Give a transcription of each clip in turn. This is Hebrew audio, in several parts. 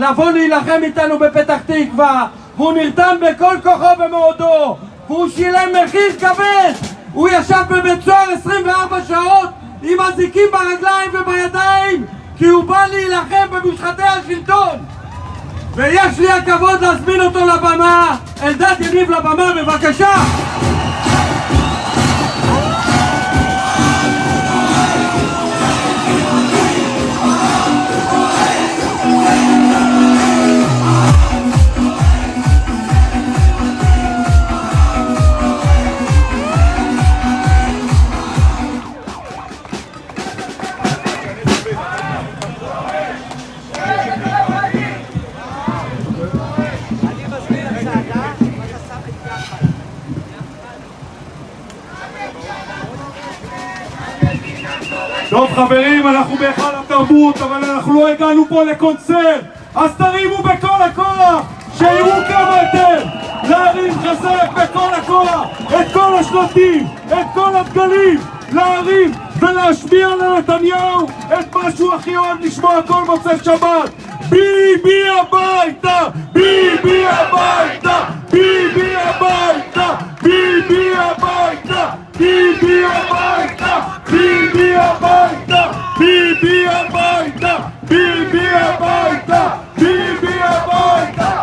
לבוא להילחם איתנו בפתח תקווה, והוא נרתם בכל כוחו ומאודו, והוא שילם מחיר כבד. הוא ישב בבית סוהר 24 שעות עם אזיקים ברגליים ובידיים, כי הוא בא להילחם במושחתי השלטון. ויש לי הכבוד להזמין אותו לבמה. אלדד יניב לבמה, בבקשה. טוב חברים, אנחנו בהיכל התרבות, אבל אנחנו לא הגענו פה לקונצרט, אז תרימו בכל הכוח, שיראו כמה אתם, להרים חזק בכל הכוח, את כל השלטים, את כל הדגלים, להרים ולהשמיע לנתניהו את מה שהוא הכי אוהב לשמוע כל מוצאי שבת. ביבי הביתה! ביבי הביתה! ביבי הביתה! ביבי הביתה! ביבי הביתה! ביבי הביתה! ביבי הביתה! ביבי הביתה! ביבי הביתה!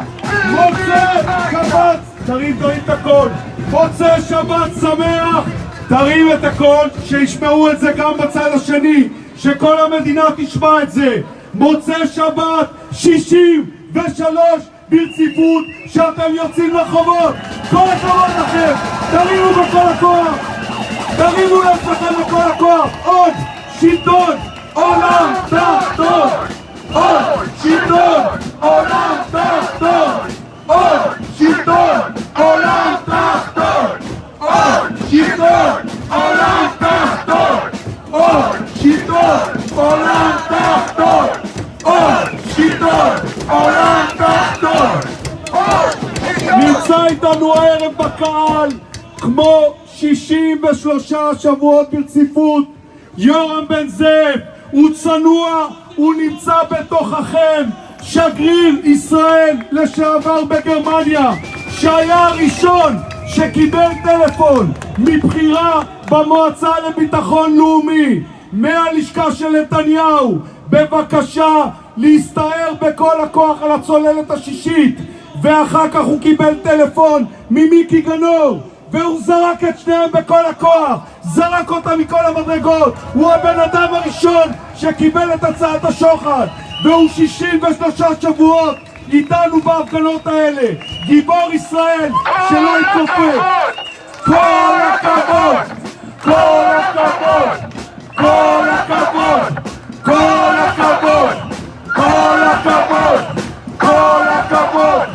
מוצאי שבת, תרים את הקול, מוצאי שבת שמח, תרים את הקול, שישמעו את זה גם בצד השני, שכל המדינה תשמע את זה. מוצאי שבת 63 ברציפות שאתם יוצאים לרחובות, כל הכבוד לכם, תרימו בכל הכוח, תרימו לעצמכם בכל הכוח. עוד שלטון עולם תחתון, עוד שלטון עולם תחתון, עוד שלטון עולם תחתון, עוד שלטון עולם תחתון, עוד שלטון עולם תחתון, עוד שלטון עולם תחתון. נמצא איתנו הערב בקהל כמו 63 שבועות ברציפות יורם בן זאב. הוא צנוע, הוא נמצא בתוככם, שגריר ישראל לשעבר בגרמניה, שהיה הראשון שקיבל טלפון מבחירה במועצה לביטחון לאומי מהלשכה של נתניהו, בבקשה להסתער בכל הכוח על הצוללת השישית, ואחר כך הוא קיבל טלפון ממיקי גנור והוא זרק את שניהם בכל הכוח, זרק אותם מכל המדרגות. הוא הבן אדם הראשון שקיבל את הצעת השוחד, והוא 63 שבועות איתנו בהפגנות האלה. גיבור ישראל שלא יתכופף. כל הכבוד, כל הכבוד, כל הכבוד, כל הכבוד, כל הכבוד, כל הכבוד,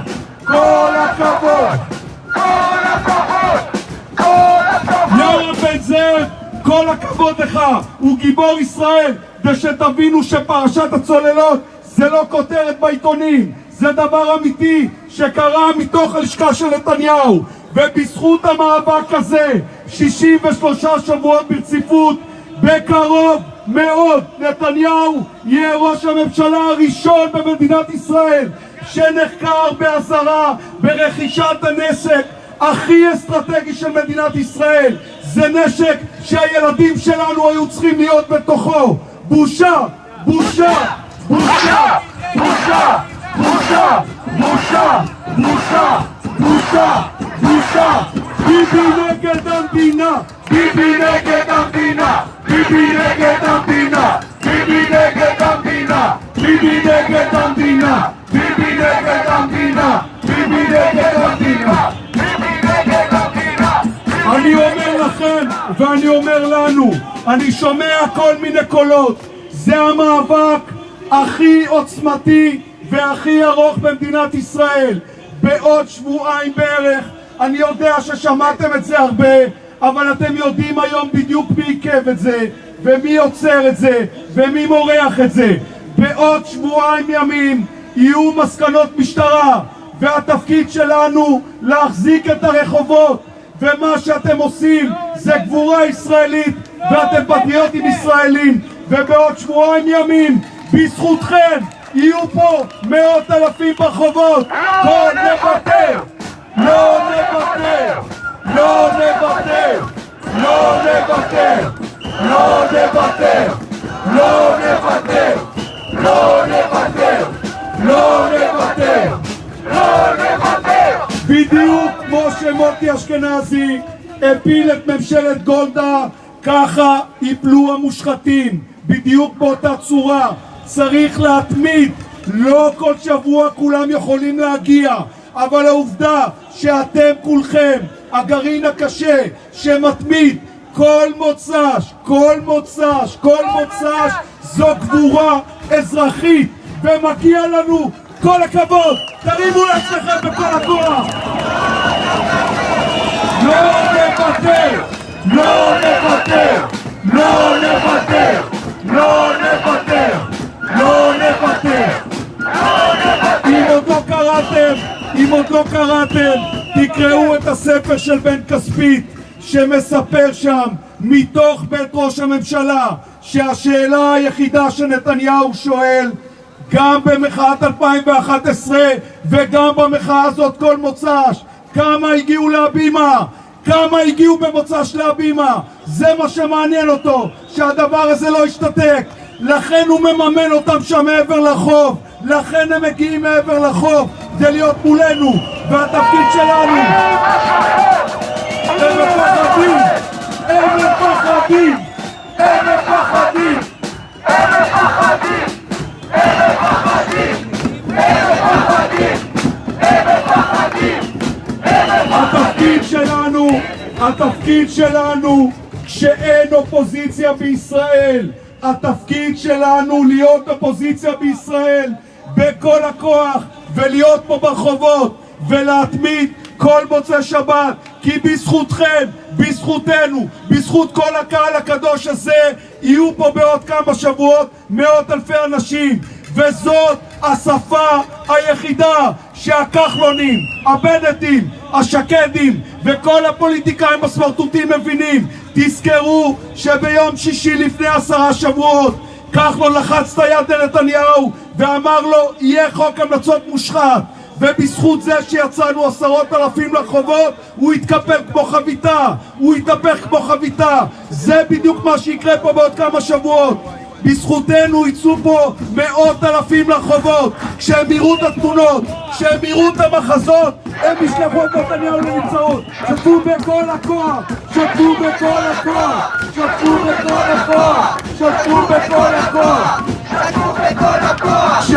כל הכבוד, כל הכבוד, כל הכבוד. יורם בן זאב, כל הכבוד לך, הוא גיבור ישראל. ושתבינו שפרשת הצוללות זה לא כותרת בעיתונים, זה דבר אמיתי שקרה מתוך הלשכה של נתניהו. ובזכות המאבק הזה 63 שבועות ברציפות, בקרוב מאוד נתניהו יהיה ראש הממשלה הראשון במדינת ישראל שנחקר באזהרה ברכישת הנשק הכי אסטרטגי של מדינת ישראל. זה נשק שהילדים שלנו היו צריכים להיות בתוכו. בושה, בושה, בושה, בושה, בושה, בושה, בושה, בושה, בושה. ביבי נגד המדינה, ביבי נגד המדינה, ביבי נגד המדינה, ביבי נגד המדינה, ביבי נגד המדינה, ביבי נגד המדינה, ביבי נגד המדינה, ביבי נגד המדינה. אני אומר לכם ואני אומר לנו, אני שומע כל מיני קולות, זה המאבק הכי עוצמתי והכי ארוך במדינת ישראל. בעוד שבועיים בערך, אני יודע ששמעתם את זה הרבה, אבל אתם יודעים היום בדיוק מי עיכב את זה ומי יוצר את זה ומי מורח את זה. בעוד שבועיים ימים יהיו מסקנות משטרה, והתפקיד שלנו להחזיק את הרחובות, ומה שאתם עושים זה גבורה ישראלית ואתם פטריוטים ישראלים. ובעוד שבועיים ימים בזכותכם יהיו פה 100,000 ברחובות. לא נוותר! לא נוותר! לא נוותר! לא נוותר! לא נוותר! לא נוותר! לא נוותר! לא נוותר! לא נוותר! בדיוק כמו שמוטי אשכנזי הפיל את ממשלת גולדה, ככה ייפלו המושחתים, בדיוק באותה צורה. צריך להתמיד, לא כל שבוע כולם יכולים להגיע, אבל העובדה שאתם כולכם, הגרעין הקשה שמתמיד כל מוצ"ש, זו גבורה אזרחית ומגיע לנו כל הכבוד. תרימו לעצמכם בכל הכוח. לא נוותר! לא נוותר! לא נוותר! לא נוותר! לא נוותר! אם עוד לא קראתם, תקראו את הספר של בן כספית שמספר שם מתוך בית ראש הממשלה שהשאלה היחידה שנתניהו שואל גם במחאת 2011 וגם במחאה הזאת כל מוצ"ש, כמה הגיעו להבימה? כמה הגיעו במוצ"ש להבימה? זה מה שמעניין אותו, שהדבר הזה לא ישתתק. לכן הוא מממן אותם שם מעבר לחוב, לכן הם מגיעים מעבר לחוב כדי להיות מולנו, והתפקיד שלנו הם מפחדים, הם מפחדים, הם מפחדים, הם מפחדים, הם מפחדים, הם מפחדים, הם מפחדים. התפקיד שלנו כשאין אופוזיציה בישראל, התפקיד שלנו להיות אופוזיציה בישראל בכל הכוח ולהיות פה ברחובות ולהתמיד כל מוצאי שבת, כי בזכותכם, בזכותנו, בזכות כל הקהל הקדוש הזה יהיו פה בעוד כמה שבועות 100,000 אנשים, וזאת השפה היחידה שהכחלונים, הבנטים, השקדים וכל הפוליטיקאים הסמרטוטים מבינים. תזכרו שביום שישי לפני 10 שבועות כחלון לחץ את היד לנתניהו ואמר לו יהיה חוק המלצות מושחת, ובזכות זה שיצאנו 10,000 לרחובות הוא התקפל כמו חביתה, הוא התהפך כמו חביתה. זה בדיוק מה שיקרה פה בעוד כמה שבועות. בזכותנו יצאו פה 100,000 לרחובות. כשהם יראו את התמונות, כשהם יראו את המחזות, הם ישלחו את נתניהו לנבצרות. שתפו בכל הכוח, שתפו בכל הכוח, שתפו בכל הכוח, שתפו בכל הכוח, שתפו בכל הכוח.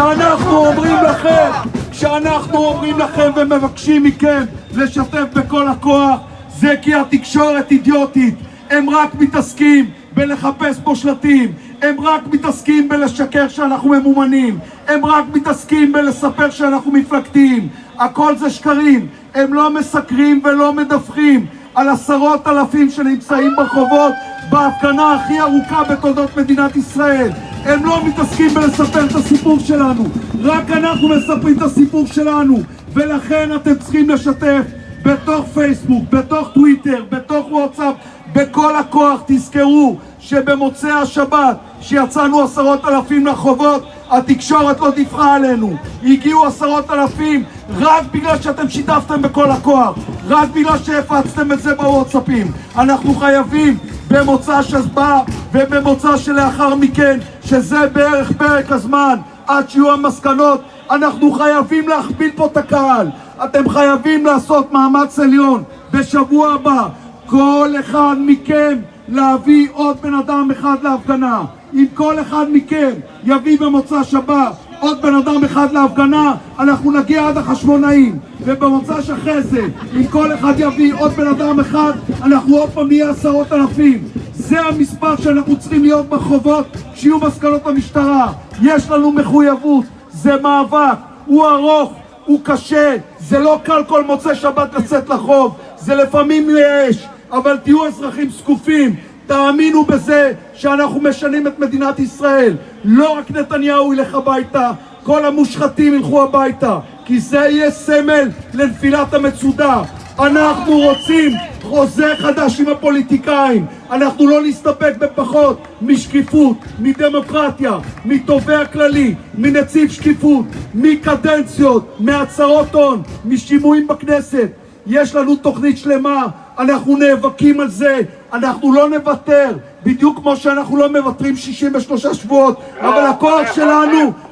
כשאנחנו אומרים לכם ומבקשים מכם לשתף בכל הכוח, זה כי התקשורת אידיוטית. הם רק מתעסקים בלחפש פה שלטים, הם רק מתעסקים בלשקר שאנחנו ממומנים, הם רק מתעסקים בלספר שאנחנו מפלגתיים. הכל זה שקרים. הם לא מסקרים ולא מדווחים על 10,000 שנמצאים ברחובות בהפגנה הכי ארוכה בתולדות מדינת ישראל. הם לא מתעסקים בלספר את הסיפור שלנו, רק אנחנו מספרים את הסיפור שלנו. ולכן אתם צריכים לשתף בתוך פייסבוק, בתוך טוויטר, בתוך וואטסאפ, בכל הכוח. תזכרו שבמוצאי השבת שיצאנו 10,000 לרחובות, התקשורת לא דיווחה עלינו. הגיעו 10,000 רק בגלל שאתם שיתפתם בכל הכוח, רק בגלל שהפצתם את זה בוואטסאפים. אנחנו חייבים במוצא שבא ובמוצא שלאחר מכן, שזה בערך פרק הזמן עד שיהיו המסקנות, אנחנו חייבים להכפיל פה את הקהל. אתם חייבים לעשות מאמץ עליון בשבוע הבא, כל אחד מכם להביא עוד בן אדם אחד להפגנה. אם כל אחד מכם יביא במוצא שבת עוד בן אדם אחד להפגנה, אנחנו נגיע עד החשמונאים. ובמוצא שאחרי זה, אם כל אחד יביא עוד בן אדם אחד, אנחנו עוד פעם נהיה 10,000. זה המספר שאנחנו צריכים להיות ברחובות כשיהיו מסקנות המשטרה. יש לנו מחויבות, זה מאבק, הוא ארוך, הוא קשה, זה לא קל כל מוצא שבת לצאת לחוב, זה לפעמים יש, אבל תהיו אזרחים סקופים. תאמינו בזה שאנחנו משנים את מדינת ישראל. לא רק נתניהו ילך הביתה, כל המושחתים ילכו הביתה, כי זה יהיה סמל לנפילת המצודה. אנחנו רוצים חוזה חדש עם הפוליטיקאים. אנחנו לא נסתפק בפחות משקיפות, מדמוקרטיה, מתובע הכללי, מנציב שקיפות, מקדנציות, מהצהרות הון, משימועים בכנסת. יש לנו תוכנית שלמה, אנחנו נאבקים על זה, אנחנו לא נוותר, בדיוק כמו שאנחנו לא מוותרים 63 שבועות, אבל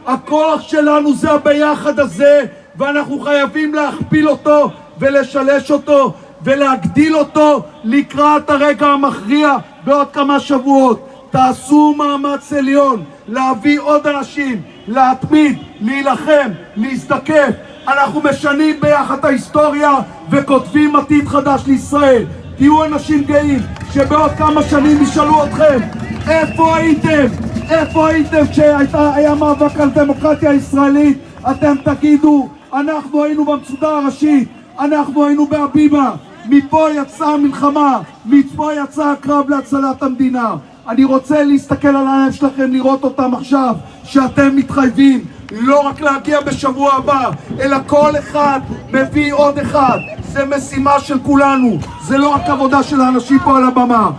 הכוח שלנו זה הביחד הזה, ואנחנו חייבים להכפיל אותו ולשלש אותו ולהגדיל אותו לקראת הרגע המכריע בעוד כמה שבועות. תעשו מאמץ עליון להביא עוד אנשים, להתמיד, להילחם, להזדקף. אנחנו משנים ביחד את ההיסטוריה וכותבים עתיד חדש לישראל. תהיו אנשים גאים שבעוד כמה שנים ישאלו אתכם איפה הייתם? איפה הייתם כשהיה מאבק על דמוקרטיה הישראלית? אתם תגידו, אנחנו היינו במצודה הראשית, אנחנו היינו בהבימה, מפה יצאה המלחמה, מפה יצא הקרב להצלת המדינה. אני רוצה להסתכל על העיניים שלכם, לראות אותם עכשיו, שאתם מתחייבים לא רק להגיע בשבוע הבא, אלא כל אחד מביא עוד אחד. זה משימה של כולנו, זה לא רק עבודה של האנשים פה על הבמה.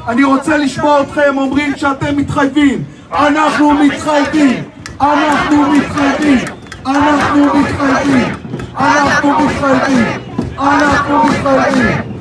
אני רוצה לשמוע אתכם אומרים שאתם מתחייבים. אנחנו מתחייבים, אנחנו מתחייבים, אנחנו מתחייבים, אנחנו מתחייבים, אנחנו מתחייבים.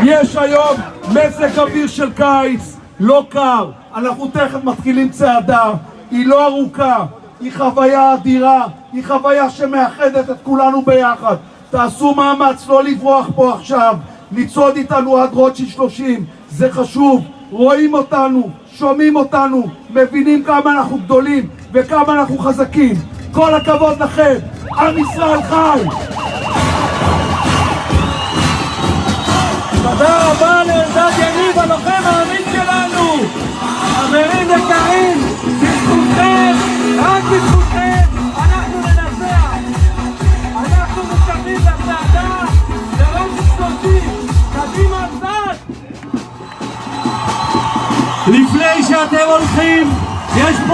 יש היום מזג אוויר של קיץ, לא קר. אנחנו תכף מתחילים צעדה, היא לא ארוכה, היא חוויה אדירה, היא חוויה שמאחדת את כולנו ביחד. תעשו מאמץ לא לברוח פה עכשיו, לצעוד איתנו עד רוטשילד 30, זה חשוב. רואים אותנו, שומעים אותנו, מבינים כמה אנחנו גדולים וכמה אנחנו חזקים. כל הכבוד לכם, עם ישראל חי! תודה רבה לאלדד יניב, הלוחם האמיץ שלנו. חברים יקרים, בזכותכם, רק בזכותכם, אנחנו ננצח. אנחנו מתקרבים לצעדה, לרוטשילד 30, קדימה קצת. לפני שאתם הולכים, יש פה